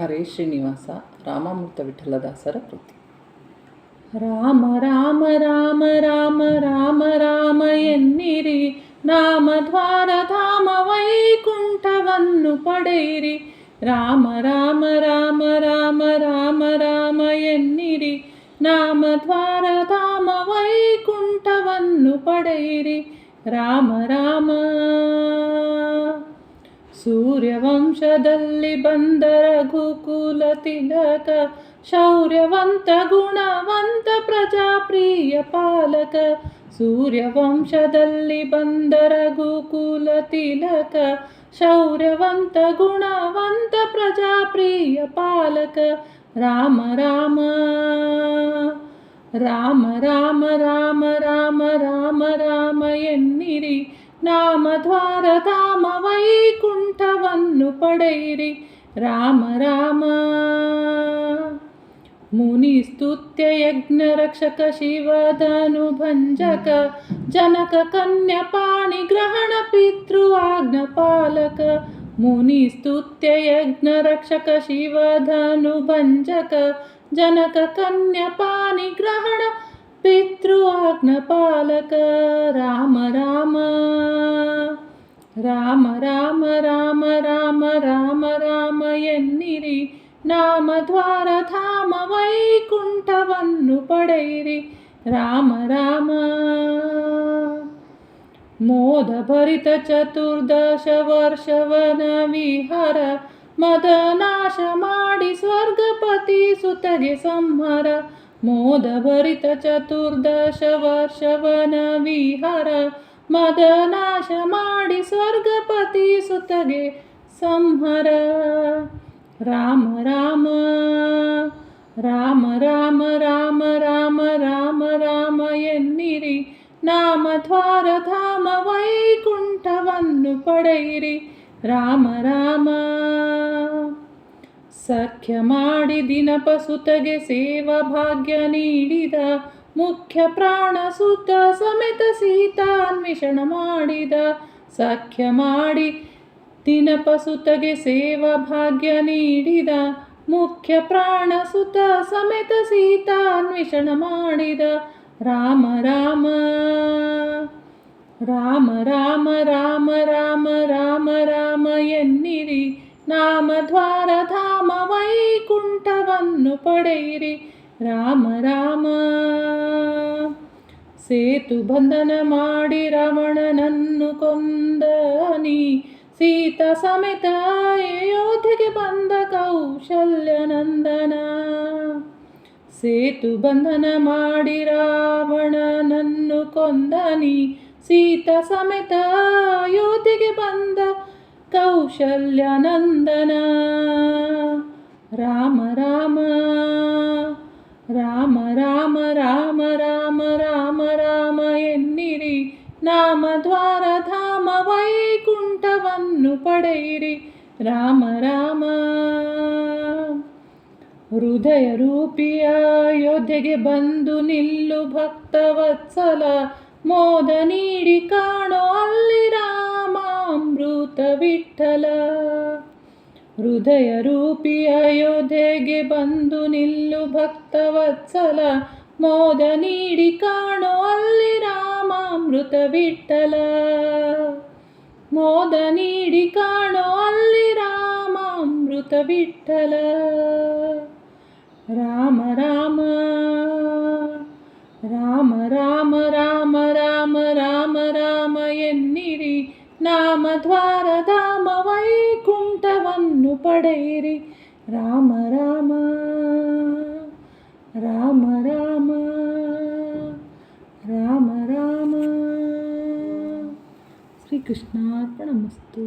ಹರೇ ಶ್ರೀನಿವಾಸ ರಾಮಾಮೃತ ವಿಠಲದಾಸರ ಕೃತಿ. ರಾಮ ರಾಮ ರಾಮ ರಾಮ ರಾಮ ರಾಮ ಎನ್ನಿರಿ, ನಾಮದ್ವಾರ ಧಾಮ ವೈಕುಂಠವನ್ನು ಪಡೆಯಿರಿ. ರಾಮ ರಾಮ ರಾಮ ರಾಮ ರಾಮ ರಾಮ ಎನ್ನಿರಿ, ನಾಮದ್ವಾರ ಧಾಮ ವೈಕುಂಠವನ್ನು ಪಡೆಯಿರಿ. ರಾಮ ರಾಮ. ಸೂರ್ಯವಂಶದಲ್ಲಿ ಬಂದ ರಘುಕುಲ ತಿಲಕ, ಶೌರ್ಯವಂತ ಗುಣವಂತ ಪ್ರಜಾಪ್ರಿಯ ಪಾಲಕ. ಸೂರ್ಯವಂಶದಲ್ಲಿ ಬಂದ ರಘುಕುಲ ತಿಲಕ, ಶೌರ್ಯವಂತ ಗುಣವಂತ ಪ್ರಜಾಪ್ರಿಯ ಪಾಲಕ. ರಾಮ ರಾಮ. ರಾಮ ರಾಮ ರಾಮ ರಾಮ ರಾಮ ರಾಮ ಎನ್ನಿರಿ, ನಾಮದ್ವಾರ ಧಾಮ ವೈಕುಂಠವನ್ನು ಪಡೆಯಿರಿ. ರಾಮ ರಾಮ. ಮುನಿ ಸ್ತುತ್ಯ ಯಜ್ಞ ರಕ್ಷಕ ಶಿವಧನು ಭಂಜಕ, ಜನಕ ಕನ್ಯಪಾಣಿ ಗ್ರಹಣ ಪಿತೃ ಆಜ್ಞ ಪಾಲಕ. ಮುನಿ ಸ್ತುತ್ಯ ಯಜ್ಞ ರಕ್ಷಕ ಶಿವಧನು ಭಂಜಕ, ಜನಕ ಕನ್ಯಪಾಣಿ ಗ್ರಹಣ ಪಿತೃ ಆಜ್ಞ ಪಾಲಕ. ರಾಮ ರಾಮ. ರಾಮ ರಾಮ ರಾಮ ರಾಮ ರಾಮ ರಾಮ ಎನ್ನಿರಿ, ನಾಮದ್ವಾರ ಧಾಮ ವೈಕುಂಠವನ್ನು ಪಡೆಯಿರಿ. ರಾಮ ರಾಮ. ಮೋದ ಭರಿತ ಚತುರ್ದಶ ವರ್ಷವನ ವಿಹಾರ, ಮದನಾಶ ಮಾಡಿ ಸ್ವರ್ಗಪತಿ ಸುತಗೆ ಸಂಹಾರ. ಮೋದ ಭರಿತ ಚತುರ್ದಶ ವರ್ಷವನ ವಿಹಾರ, ಮದನಾಶ ಮಾಡಿ ಸ್ವರ್ಗಪತಿ ಸುತಗೆ ಸಂಹಾರ. ರಾಮ ರಾಮ. ರಾಮ ರಾಮ ರಾಮ ರಾಮ ರಾಮ ರಾಮ ಎನ್ನಿರಿ, ನಾಮದ್ವಾರ ಧಾಮ ವೈಕುಂಠವನ್ನು ಪಡೆಯಿರಿ. ರಾಮ ರಾಮ. ಸಖ್ಯ ಮಾಡಿ ದಿನಪ ಸುತಗೆ ಸೇವಾ ಭಾಗ್ಯ ನೀಡಿದ, ಮುಖ್ಯ ಪ್ರಾಣ ಸುತ ಸಮೇತ ಸೀತಾ ಅನ್ವೇಷಣ ಮಾಡಿದ. ಸಖ್ಯ ಮಾಡಿ ದಿನಪ ಸುತಗೆ ಸೇವಾ ಭಾಗ್ಯ ನೀಡಿದ, ಮುಖ್ಯ ಪ್ರಾಣ ಸುತ ಸಮೇತ ಸೀತಾ ಅನ್ವೇಷಣ ಮಾಡಿದ. ರಾಮ ರಾಮ. ರಾಮ ರಾಮ ರಾಮ ರಾಮ ರಾಮ ರಾಮ ಎನ್ನಿರಿ, ನಾಮದ್ವಾರ ಧಾಮ ವೈಕುಂಠವನ್ನು ಪಡೆಯಿರಿ. ರಾಮ ರಾಮ. ಸೇತು ಬಂಧನ ಮಾಡಿ ರಾವಣನನ್ನು ಕೊಂದನಿ, ಸೀತಾ ಸಮೇತ ಅಯೋಧ್ಯೆಗೆ ಬಂದ ಕೌಶಲ್ಯ ನಂದನ. ಸೇತು ಬಂಧನ ಮಾಡಿ ರಾವಣನನ್ನು ಕೊಂದನಿ, ಸೀತಾ ಸಮೇತ ಅಯೋಧ್ಯೆಗೆ ಬಂದ ಕೌಶಲ್ಯ ನಂದನ. ರಾಮ ರಾಮ. ರಾಮ ರಾಮ ರಾಮ ರಾಮ ರಾಮ ರಾಮ ಎನ್ನಿರಿ, ನಾಮದ್ವಾರ ಧಾಮ ವೈಕುಂಠವನ್ನು ಪಡೆಯಿರಿ. ರಾಮ ರಾಮ. ಹೃದಯ ರೂಪಿಯ ಅಯೋಧ್ಯೆಗೆ ಬಂದು ನಿಲ್ಲು ಭಕ್ತವತ್ಸಲ, ಮೋದ ನೀಡಿ ಕಾಣೋ ಅಲ್ಲಿ ರಾಮಾಮೃತ ವಿಠಲ. ಹೃದಯ ರೂಪಿ ಅಯೋಧ್ಯೆಗೆ ಬಂದು ನಿಲ್ಲು ಭಕ್ತವತ್ಸಲ, ಮೋದ ನೀಡಿ ಕಾಣೋ ಅಲ್ಲಿ ರಾಮಾಮೃತ ವಿಠಲ. ಮೋದ ನೀಡಿ ಕಾಣೋ ಅಲ್ಲಿ ರಾಮಾಮೃತ ವಿಠಲ. ರಾಮ ರಾಮ. ರಾಮ ರಾಮ ರಾಮ ರಾಮ ರಾಮ ರಾಮ ಎನ್ನಿರಿ, ನಾಮದ್ವಾರ ಧಾಮ ವೈಕುಂಠವನ್ನು ಪಡೆಯಿರಿ. ರಾಮ ರಾಮ. ರಾಮ ರಾಮ. ರಾಮ ರಾಮ. ಶ್ರೀಕೃಷ್ಣಾರ್ಪಣಮಸ್ತು.